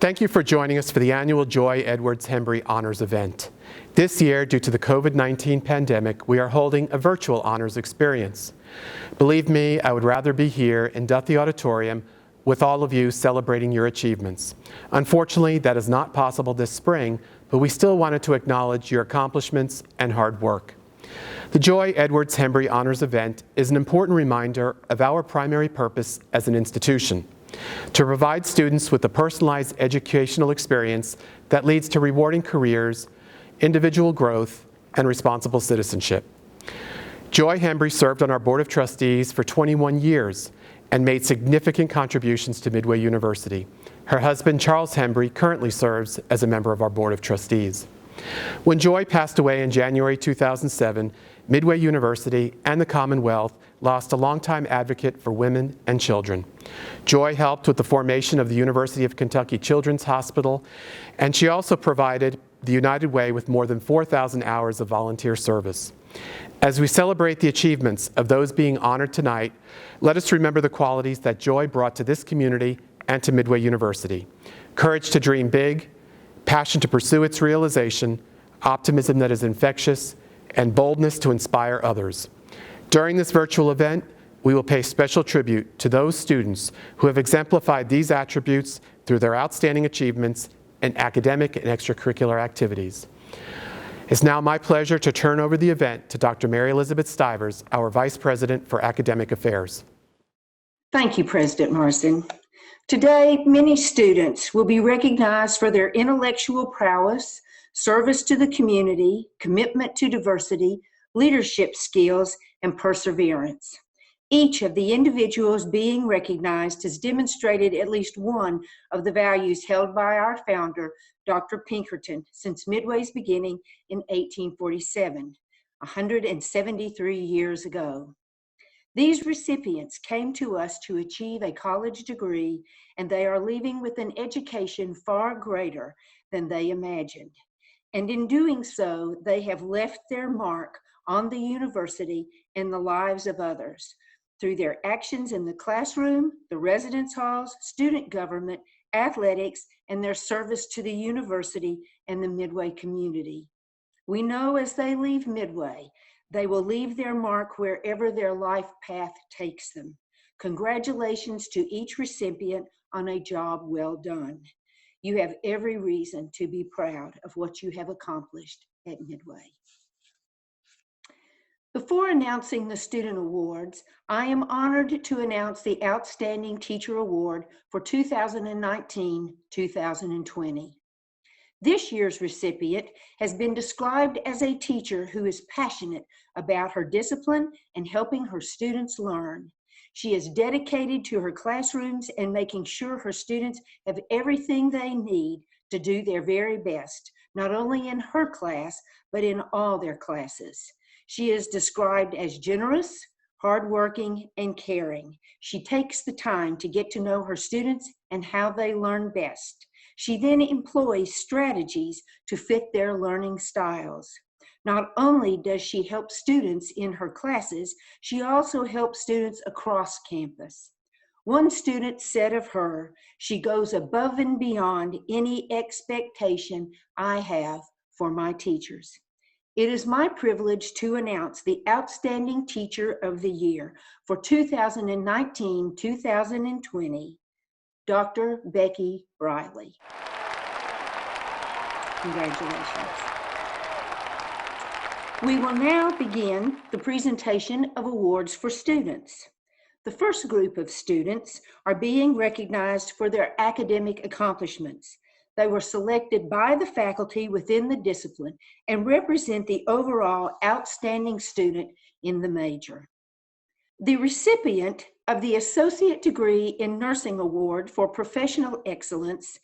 Thank you for joining us for the annual Joy Edwards Hembree Honors event. This year, due to the COVID-19 pandemic, we are holding a virtual honors experience. Believe me, I would rather be here in Duthie Auditorium with all of you celebrating your achievements. Unfortunately, that is not possible this spring, but we still wanted to acknowledge your accomplishments and hard work. The Joy Edwards Hembree Honors event is an important reminder of our primary purpose as an institution: to provide students with a personalized educational experience that leads to rewarding careers, individual growth, and responsible citizenship. Joy Hembree served on our Board of Trustees for 21 years and made significant contributions to Midway University. Her husband, Charles Hembree, currently serves as a member of our Board of Trustees. When Joy passed away in January 2007, Midway University and the Commonwealth lost a longtime advocate for women and children. Joy helped with the formation of the University of Kentucky Children's Hospital, and she also provided the United Way with more than 4,000 hours of volunteer service. As we celebrate the achievements of those being honored tonight, let us remember the qualities that Joy brought to this community and to Midway University: courage to dream big, passion to pursue its realization, optimism that is infectious, and boldness to inspire others. During this virtual event, we will pay special tribute to those students who have exemplified these attributes through their outstanding achievements in academic and extracurricular activities. It's now my pleasure to turn over the event to Dr. Mary Elizabeth Stivers, our Vice President for Academic Affairs. Thank you, President Morrison. Today, many students will be recognized for their intellectual prowess, service to the community, commitment to diversity, leadership skills, and perseverance. Each of the individuals being recognized has demonstrated at least one of the values held by our founder, Dr. Pinkerton, since Midway's beginning in 1847, 173 years ago. These recipients came to us to achieve a college degree, and they are leaving with an education far greater than they imagined. And in doing so, they have left their mark on the university and the lives of others through their actions in the classroom, the residence halls, student government, athletics, and their service to the university and the Midway community. We know as they leave Midway, they will leave their mark wherever their life path takes them. Congratulations to each recipient on a job well done. You have every reason to be proud of what you have accomplished at Midway. Before announcing the student awards, I am honored to announce the Outstanding Teacher Award for 2019-2020. This year's recipient has been described as a teacher who is passionate about her discipline and helping her students learn. She is dedicated to her classrooms and making sure her students have everything they need to do their very best, not only in her class, but in all their classes. She is described as generous, hardworking, and caring. She takes the time to get to know her students and how they learn best. She then employs strategies to fit their learning styles. Not only does she help students in her classes, she also helps students across campus. One student said of her, "She goes above and beyond any expectation I have for my teachers." It is my privilege to announce the Outstanding Teacher of the Year for 2019-2020, Dr. Becky Briley. Congratulations. We will now begin the presentation of awards for students. The first group of students are being recognized for their academic accomplishments. They were selected by the faculty within the discipline and represent the overall outstanding student in the major. The recipient of the Associate Degree in Nursing Award for Professional Excellence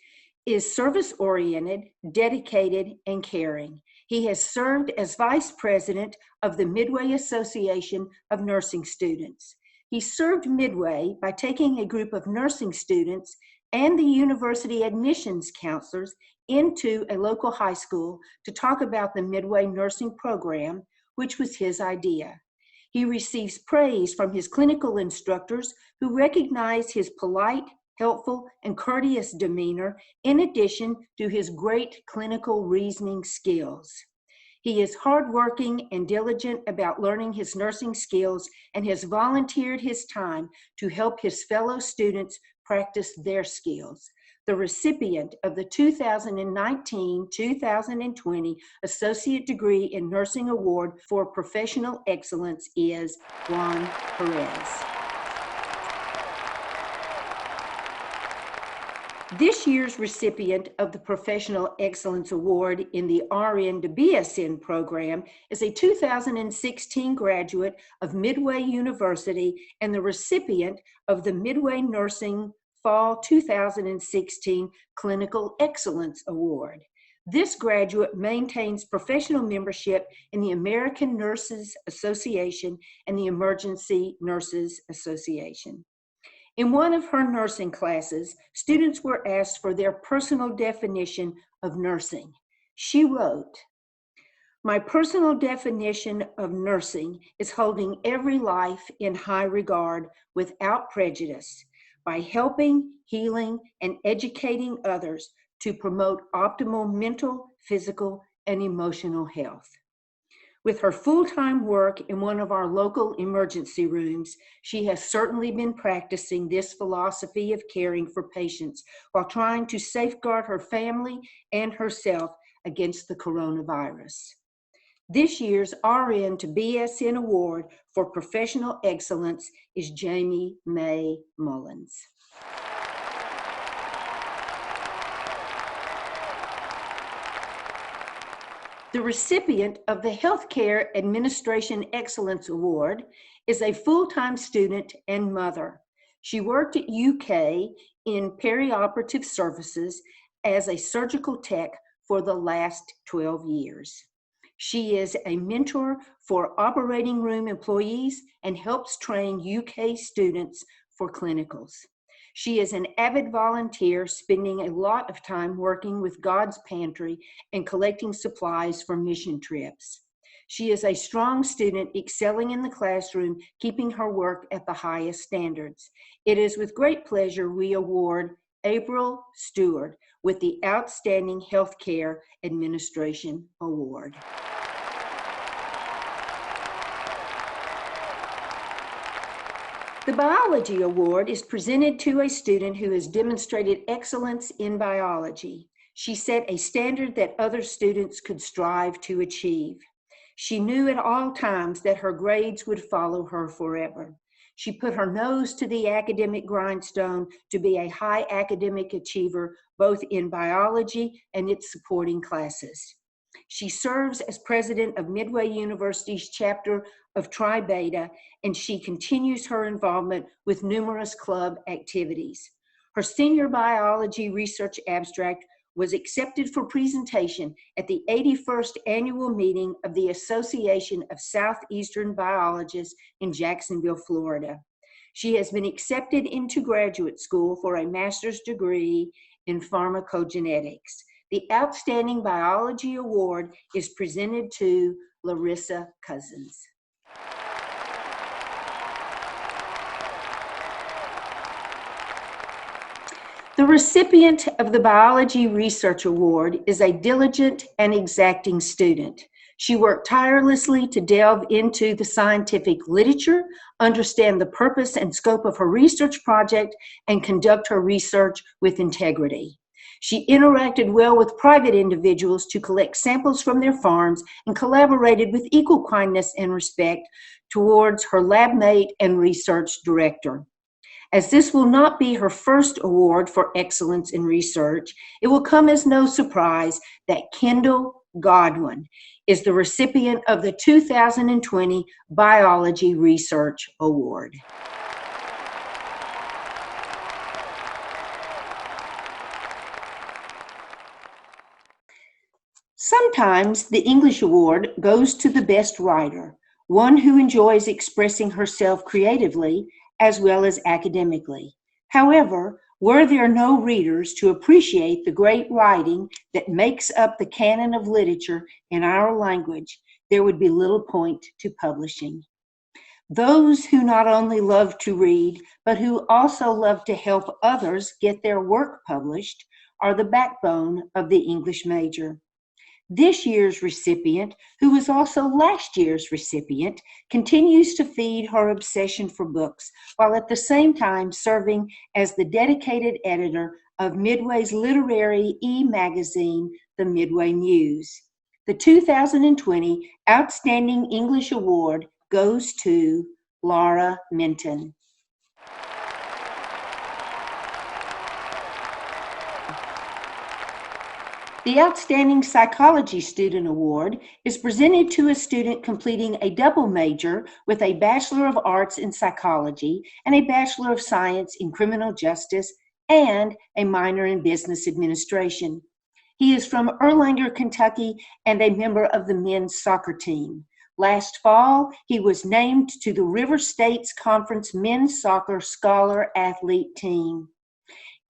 is service-oriented, dedicated, and caring. He has served as Vice President of the Midway Association of Nursing Students. He served Midway by taking a group of nursing students and the university admissions counselors into a local high school to talk about the Midway nursing program, which was his idea. He receives praise from his clinical instructors who recognize his polite, helpful, and courteous demeanor, in addition to his great clinical reasoning skills. He is hardworking and diligent about learning his nursing skills and has volunteered his time to help his fellow students practice their skills. The recipient of the 2019-2020 Associate Degree in Nursing Award for Professional Excellence is Juan Perez. This year's recipient of the Professional Excellence Award in the RN to BSN program is a 2016 graduate of Midway University and the recipient of the Midway Nursing Fall 2016 Clinical Excellence Award. This graduate maintains professional membership in the American Nurses Association and the Emergency Nurses Association. In one of her nursing classes, students were asked for their personal definition of nursing. She wrote, "My personal definition of nursing is holding every life in high regard without prejudice by helping, healing, and educating others to promote optimal mental, physical, and emotional health." With her full-time work in one of our local emergency rooms, she has certainly been practicing this philosophy of caring for patients while trying to safeguard her family and herself against the coronavirus. This year's RN to BSN Award for Professional Excellence is Jamie Mae Mullins. The recipient of the Healthcare Administration Excellence Award is a full-time student and mother. She worked at UK in perioperative services as a surgical tech for the last 12 years. She is a mentor for operating room employees and helps train UK students for clinicals. She is an avid volunteer, spending a lot of time working with God's Pantry and collecting supplies for mission trips. She is a strong student, excelling in the classroom, keeping her work at the highest standards. It is with great pleasure we award April Stewart with the Outstanding Healthcare Administration Award. The Biology Award is presented to a student who has demonstrated excellence in biology. She set a standard that other students could strive to achieve. She knew at all times that her grades would follow her forever. She put her nose to the academic grindstone to be a high academic achiever, both in biology and its supporting classes. She serves as president of Midway University's chapter of Tri Beta, and she continues her involvement with numerous club activities. Her senior biology research abstract was accepted for presentation at the 81st annual meeting of the Association of Southeastern Biologists in Jacksonville, Florida. She has been accepted into graduate school for a master's degree in pharmacogenetics. The Outstanding Biology Award is presented to Larissa Cousins. The recipient of the Biology Research Award is a diligent and exacting student. She worked tirelessly to delve into the scientific literature, understand the purpose and scope of her research project, and conduct her research with integrity. She interacted well with private individuals to collect samples from their farms and collaborated with equal kindness and respect towards her lab mate and research director. As this will not be her first award for excellence in research, it will come as no surprise that Kendall Godwin is the recipient of the 2020 Biology Research Award. Sometimes the English award goes to the best writer, one who enjoys expressing herself creatively as well as academically. However, were there no readers to appreciate the great writing that makes up the canon of literature in our language, there would be little point to publishing. Those who not only love to read, but who also love to help others get their work published are the backbone of the English major. This year's recipient, who was also last year's recipient, continues to feed her obsession for books while at the same time serving as the dedicated editor of Midway's literary e-magazine, the Midway Muse. The 2020 Outstanding English Award goes to Laura Minton. The Outstanding Psychology Student Award is presented to a student completing a double major with a Bachelor of Arts in Psychology and a Bachelor of Science in Criminal Justice and a minor in Business Administration. He is from Erlanger, Kentucky, and a member of the men's soccer team. Last fall, he was named to the River States Conference men's soccer scholar athlete team.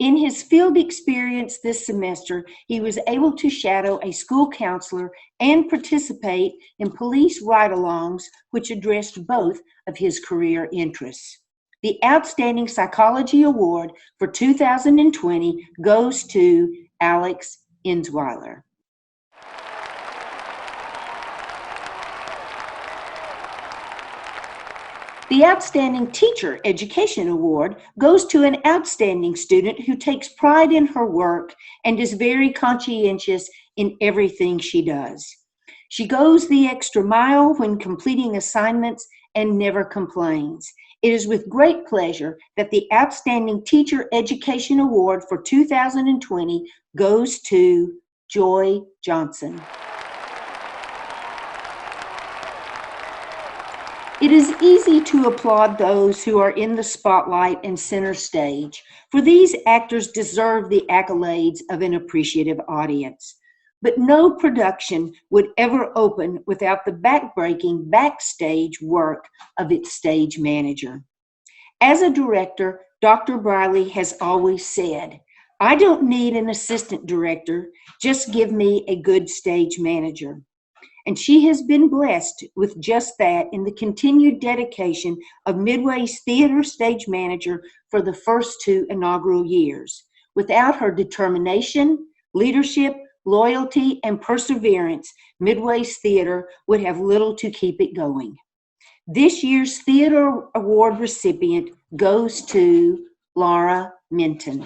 In his field experience this semester, he was able to shadow a school counselor and participate in police ride-alongs, which addressed both of his career interests. The Outstanding Psychology Award for 2020 goes to Alex Insweiler. The Outstanding Teacher Education Award goes to an outstanding student who takes pride in her work and is very conscientious in everything she does. She goes the extra mile when completing assignments and never complains. It is with great pleasure that the Outstanding Teacher Education Award for 2020 goes to Joy Johnson. It is easy to applaud those who are in the spotlight and center stage, for these actors deserve the accolades of an appreciative audience. But no production would ever open without the backbreaking backstage work of its stage manager. As a director, Dr. Briley has always said, "I don't need an assistant director, just give me a good stage manager." And she has been blessed with just that in the continued dedication of Midway's theater stage manager for the first 2 inaugural years. Without her determination, leadership, loyalty, and perseverance, Midway's theater would have little to keep it going. This year's Theater Award recipient goes to Laura Minton.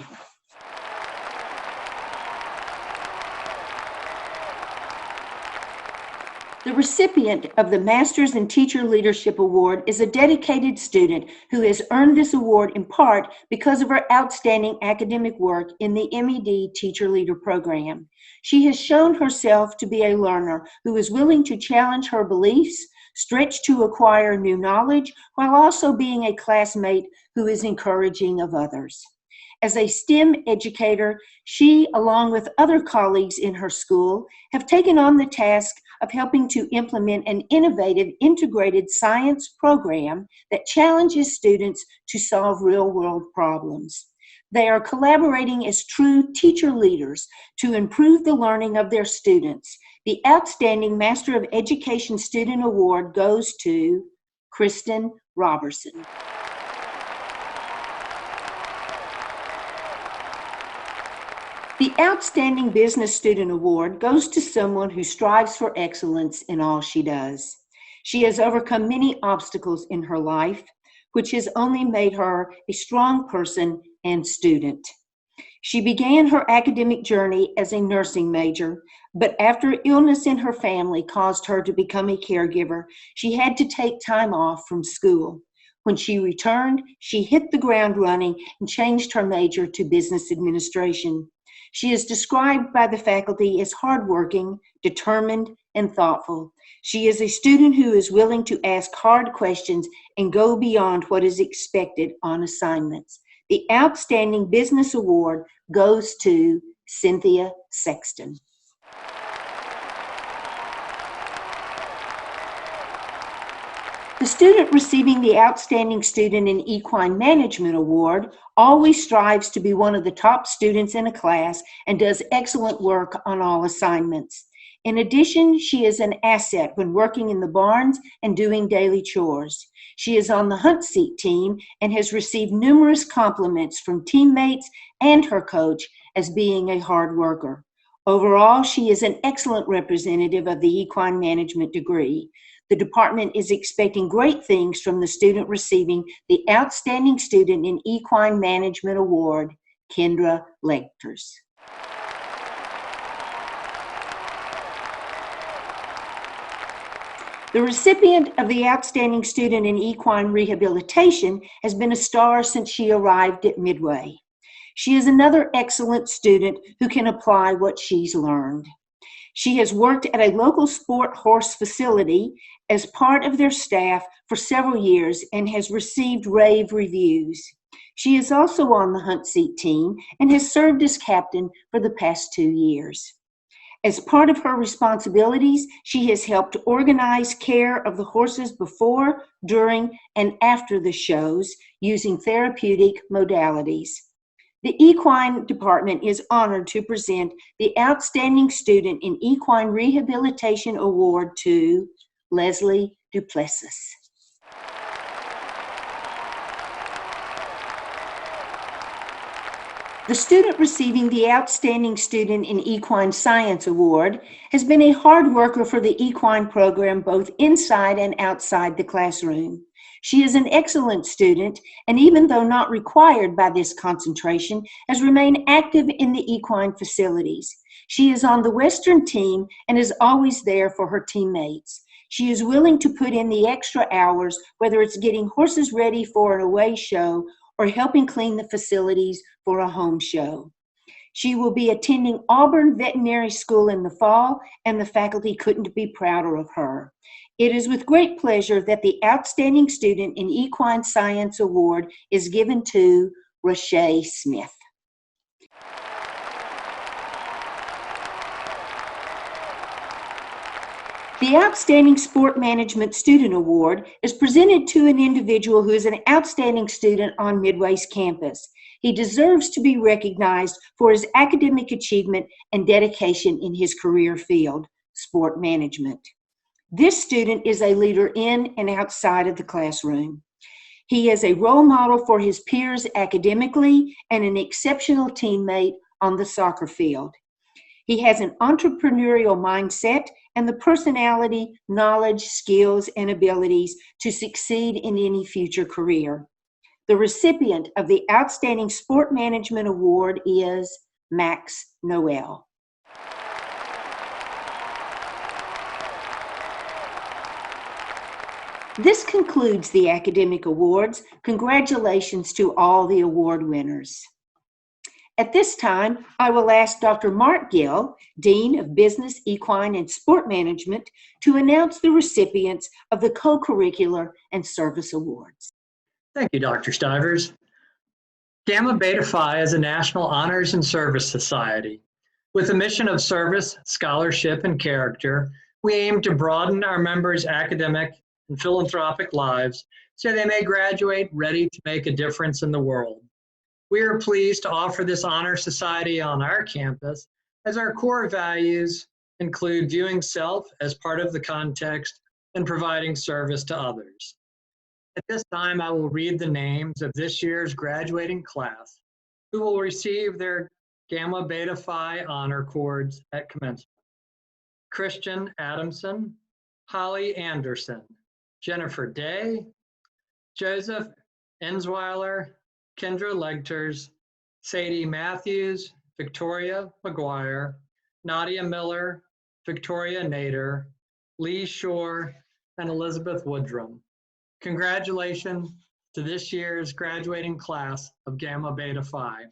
The recipient of the Masters in Teacher Leadership Award is a dedicated student who has earned this award in part because of her outstanding academic work in the MED Teacher Leader Program. She has shown herself to be a learner who is willing to challenge her beliefs, stretch to acquire new knowledge, while also being a classmate who is encouraging of others. As a STEM educator, she, along with other colleagues in her school, have taken on the task of helping to implement an innovative integrated science program that challenges students to solve real-world problems. They are collaborating as true teacher leaders to improve the learning of their students. The Outstanding Master of Education Student Award goes to Kristen Robertson. The Outstanding Business Student Award goes to someone who strives for excellence in all she does. She has overcome many obstacles in her life, which has only made her a strong person and student. She began her academic journey as a nursing major, but after illness in her family caused her to become a caregiver, she had to take time off from school. When she returned, she hit the ground running and changed her major to business administration. She is described by the faculty as hardworking, determined, and thoughtful. She is a student who is willing to ask hard questions and go beyond what is expected on assignments. The Outstanding Business Award goes to Cynthia Sexton. The student receiving the Outstanding Student in Equine Management Award always strives to be one of the top students in a class and does excellent work on all assignments. In addition, she is an asset when working in the barns and doing daily chores. She is on the Hunt Seat team and has received numerous compliments from teammates and her coach as being a hard worker. Overall, she is an excellent representative of the equine management degree. The department is expecting great things from the student receiving the Outstanding Student in Equine Management Award, Kendra Lecters. The recipient of the Outstanding Student in Equine Rehabilitation has been a star since she arrived at Midway. She is another excellent student who can apply what she's learned. She has worked at a local sport horse facility as part of their staff for several years and has received rave reviews. She is also on the Hunt Seat team and has served as captain for the past 2 years. As part of her responsibilities, she has helped organize care of the horses before, during, and after the shows using therapeutic modalities. The Equine Department is honored to present the Outstanding Student in Equine Rehabilitation Award to Leslie Duplessis. The student receiving the Outstanding Student in Equine Science Award has been a hard worker for the equine program both inside and outside the classroom. She is an excellent student, and even though not required by this concentration, has remained active in the equine facilities. She is on the Western team and is always there for her teammates. She is willing to put in the extra hours, whether it's getting horses ready for an away show or helping clean the facilities for a home show. She will be attending Auburn Veterinary School in the fall, and the faculty couldn't be prouder of her. It is with great pleasure that the Outstanding Student in Equine Science Award is given to Rashay Smith. The Outstanding Sport Management Student Award is presented to an individual who is an outstanding student on Midway's campus. He deserves to be recognized for his academic achievement and dedication in his career field, sport management. This student is a leader in and outside of the classroom. He is a role model for his peers academically and an exceptional teammate on the soccer field. He has an entrepreneurial mindset and the personality, knowledge, skills, and abilities to succeed in any future career. The recipient of the Outstanding Sport Management Award is Max Noel. This concludes the academic awards. Congratulations to all the award winners. At this time, I will ask Dr. Mark Gill, Dean of Business, Equine, and Sport Management, to announce the recipients of the Co-Curricular and Service Awards. Thank you, Dr. Stivers. Gamma Beta Phi is a national honors and service society. With a mission of service, scholarship, and character, we aim to broaden our members' academic and philanthropic lives so they may graduate ready to make a difference in the world. We are pleased to offer this honor society on our campus as our core values include viewing self as part of the context and providing service to others. At this time, I will read the names of this year's graduating class who will receive their Gamma Beta Phi honor cords at commencement. Christian Adamson, Holly Anderson, Jennifer Day, Joseph Ensweiler, Kendra Legters, Sadie Matthews, Victoria McGuire, Nadia Miller, Victoria Nader, Lee Shore, and Elizabeth Woodrum. Congratulations to this year's graduating class of Gamma Beta Phi.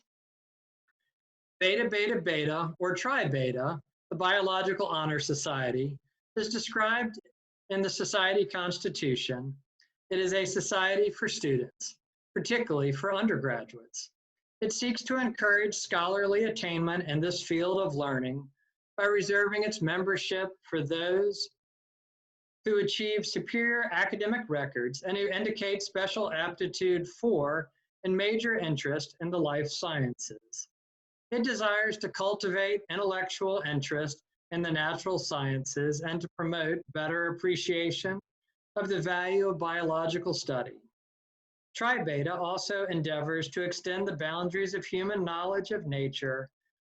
Beta Beta Beta, or Tri Beta, the Biological Honor Society, is described in the Society Constitution. It is a society for students, particularly for undergraduates. It seeks to encourage scholarly attainment in this field of learning by reserving its membership for those who achieve superior academic records and who indicate special aptitude for and major interest in the life sciences. It desires to cultivate intellectual interest in the natural sciences and to promote better appreciation of the value of biological study. Tri Beta also endeavors to extend the boundaries of human knowledge of nature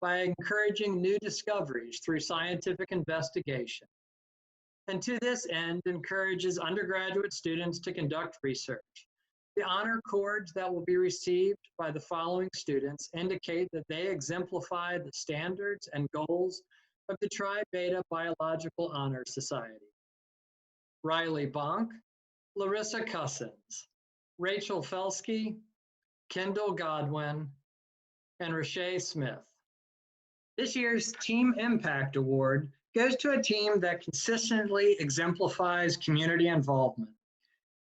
by encouraging new discoveries through scientific investigation. And to this end, encourages undergraduate students to conduct research. The honor cords that will be received by the following students indicate that they exemplify the standards and goals of the Tri Beta Biological Honor Society. Riley Bonk, Larissa Cussins, Rachel Felsky, Kendall Godwin, and Rashay Smith. This year's Team Impact Award goes to a team that consistently exemplifies community involvement.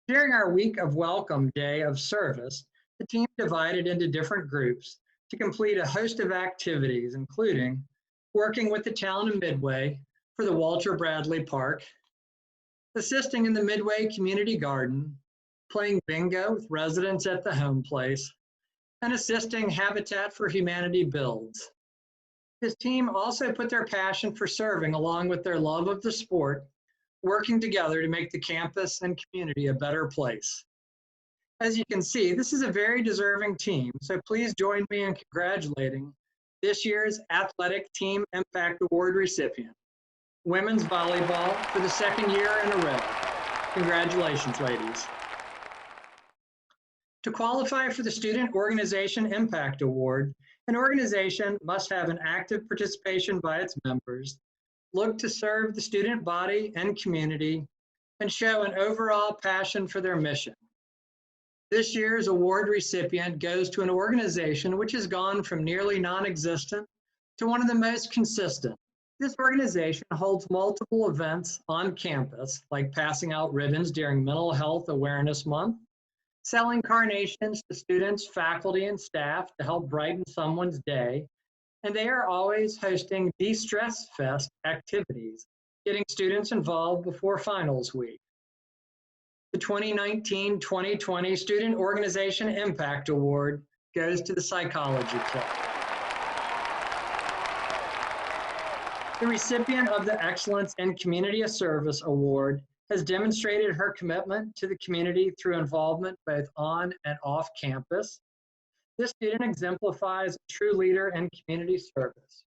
During our week of Welcome Day of Service, the team divided into different groups to complete a host of activities, including working with the town of Midway for the Walter Bradley Park, assisting in the Midway Community Garden, playing bingo with residents at the home place, and assisting Habitat for Humanity builds. This team also put their passion for serving along with their love of the sport, working together to make the campus and community a better place. As you can see, this is a very deserving team, so please join me in congratulating this year's Athletic Team Impact Award recipient, women's volleyball for the second year in a row. Congratulations, ladies. To qualify for the Student Organization Impact Award, an organization must have an active participation by its members, look to serve the student body and community, and show an overall passion for their mission. This year's award recipient goes to an organization which has gone from nearly non-existent to one of the most consistent. This organization holds multiple events on campus, like passing out ribbons during Mental Health Awareness Month, selling carnations to students, faculty, and staff to help brighten someone's day, and they are always hosting De-Stress Fest activities, getting students involved before finals week. The 2019-2020 Student Organization Impact Award goes to the Psychology Club. The recipient of the Excellence in Community Service Award has demonstrated her commitment to the community through involvement both on and off campus. This student exemplifies a true leader in community service.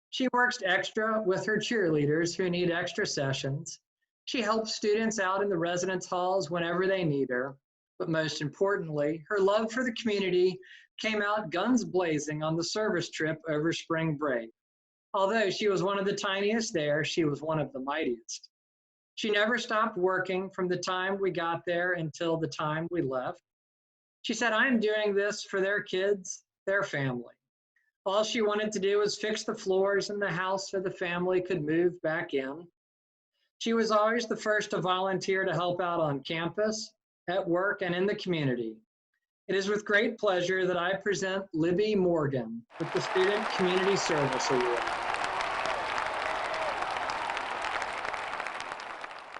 She works extra with her cheerleaders who need extra sessions. She helps students out in the residence halls whenever they need her. But most importantly, her love for the community came out guns blazing on the service trip over spring break. Although she was one of the tiniest there, she was one of the mightiest. She never stopped working from the time we got there until the time we left. She said, "I'm doing this for their kids, their family." All she wanted to do was fix the floors in the house so the family could move back in. She was always the first to volunteer to help out on campus, at work, and in the community. It is with great pleasure that I present Libby Morgan with the Student Community Service Award.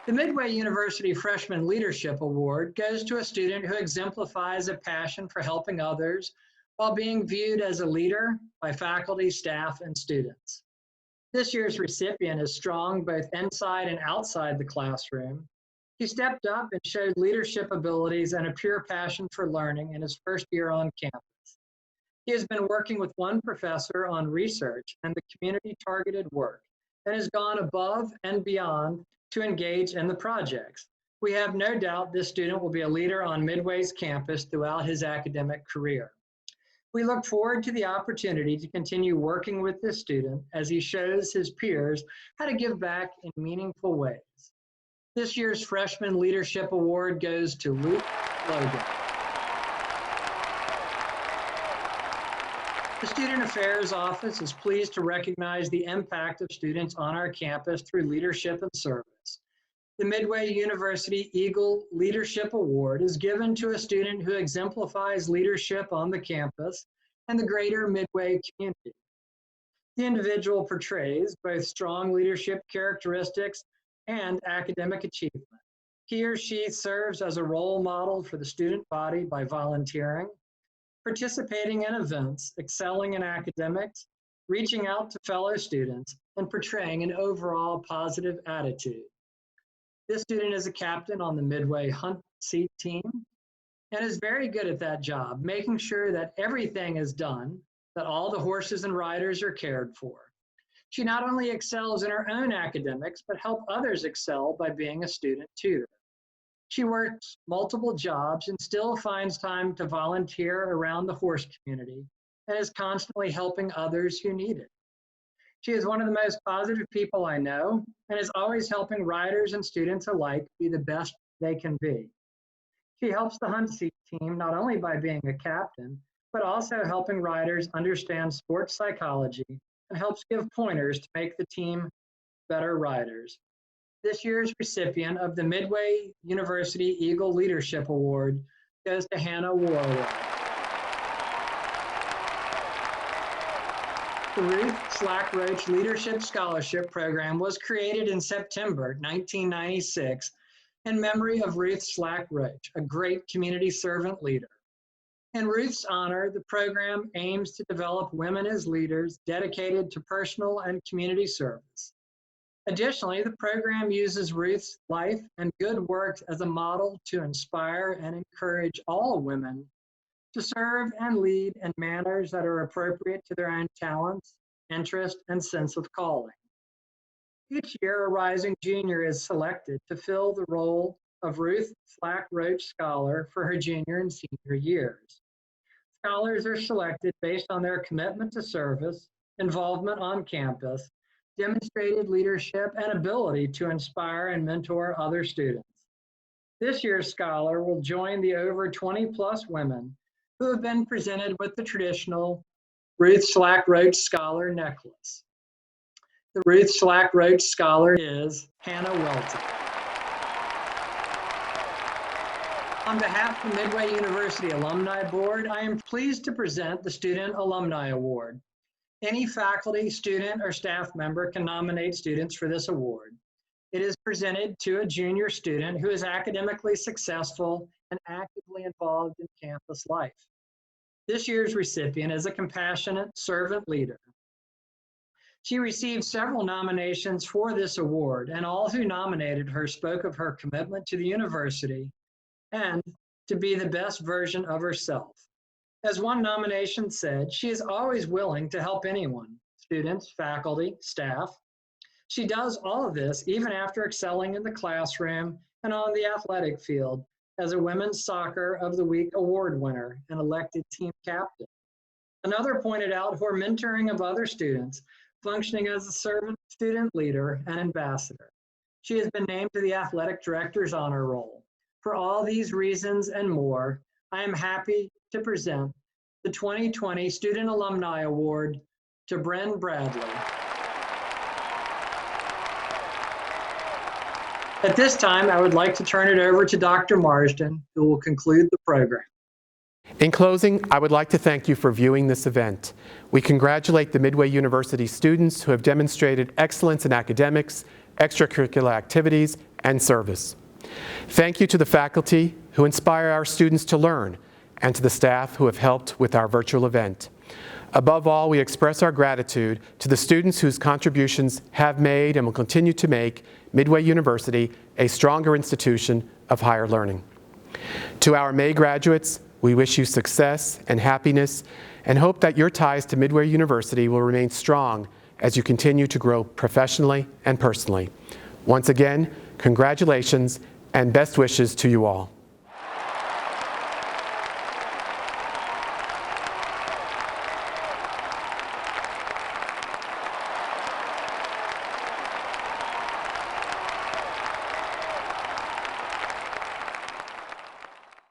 The Midway University Freshman Leadership Award goes to a student who exemplifies a passion for helping others while being viewed as a leader by faculty, staff, and students. This year's recipient is strong both inside and outside the classroom. He stepped up and showed leadership abilities and a pure passion for learning in his first year on campus. He has been working with one professor on research and the community-targeted work and has gone above and beyond to engage in the projects. We have no doubt this student will be a leader on Midway's campus throughout his academic career. We look forward to the opportunity to continue working with this student as he shows his peers how to give back in meaningful ways. This year's Freshman Leadership Award goes to Luke Logan. The Student Affairs Office is pleased to recognize the impact of students on our campus through leadership and service. The Midway University Eagle Leadership Award is given to a student who exemplifies leadership on the campus and the greater Midway community. The individual portrays both strong leadership characteristics and academic achievement. He or she serves as a role model for the student body by volunteering, participating in events, excelling in academics, reaching out to fellow students, and portraying an overall positive attitude. This student is a captain on the Midway Hunt Seat team and is very good at that job, making sure that everything is done, that all the horses and riders are cared for. She not only excels in her own academics, but helps others excel by being a student tutor. She works multiple jobs and still finds time to volunteer around the horse community and is constantly helping others who need it. She is one of the most positive people I know and is always helping riders and students alike be the best they can be. She helps the Hunt Seat team not only by being a captain, but also helping riders understand sports psychology and helps give pointers to make the team better riders. This year's recipient of the Midway University Eagle Leadership Award goes to Hannah Warwick. The Ruth Slack Roach Leadership Scholarship Program was created in September 1996 in memory of Ruth Slack Roach, a great community servant leader. In Ruth's honor, the program aims to develop women as leaders dedicated to personal and community service. Additionally, the program uses Ruth's life and good works as a model to inspire and encourage all women to serve and lead in manners that are appropriate to their own talents, interest, and sense of calling. Each year, a rising junior is selected to fill the role of Ruth Slack Roach Scholar for her junior and senior years. Scholars are selected based on their commitment to service, involvement on campus, demonstrated leadership, and ability to inspire and mentor other students. This year's scholar will join the over 20+ women who have been presented with the traditional Ruth Slack Roach Scholar necklace. The Ruth Slack Roach Scholar is Hannah Welty. On behalf of the Midway University Alumni Board, I am pleased to present the Student Alumni Award. Any faculty, student, or staff member can nominate students for this award. It is presented to a junior student who is academically successful and actively involved in campus life. This year's recipient is a compassionate servant leader. She received several nominations for this award, and all who nominated her spoke of her commitment to the university and to be the best version of herself. As one nomination said, she is always willing to help anyone, students, faculty, staff. She does all of this even after excelling in the classroom and on the athletic field as a Women's Soccer of the Week award winner and elected team captain. Another pointed out her mentoring of other students, functioning as a servant, student leader, and ambassador. She has been named to the athletic director's honor roll. For all these reasons and more, I am happy to present the 2020 Student Alumni Award to Bren Bradley. At this time, I would like to turn it over to Dr. Marsden, who will conclude the program. In closing, I would like to thank you for viewing this event. We congratulate the Midway University students who have demonstrated excellence in academics, extracurricular activities, and service. Thank you to the faculty who inspire our students to learn, and to the staff who have helped with our virtual event. Above all, we express our gratitude to the students whose contributions have made and will continue to make Midway University a stronger institution of higher learning. To our May graduates, we wish you success and happiness and hope that your ties to Midway University will remain strong as you continue to grow professionally and personally. Once again, congratulations and best wishes to you all.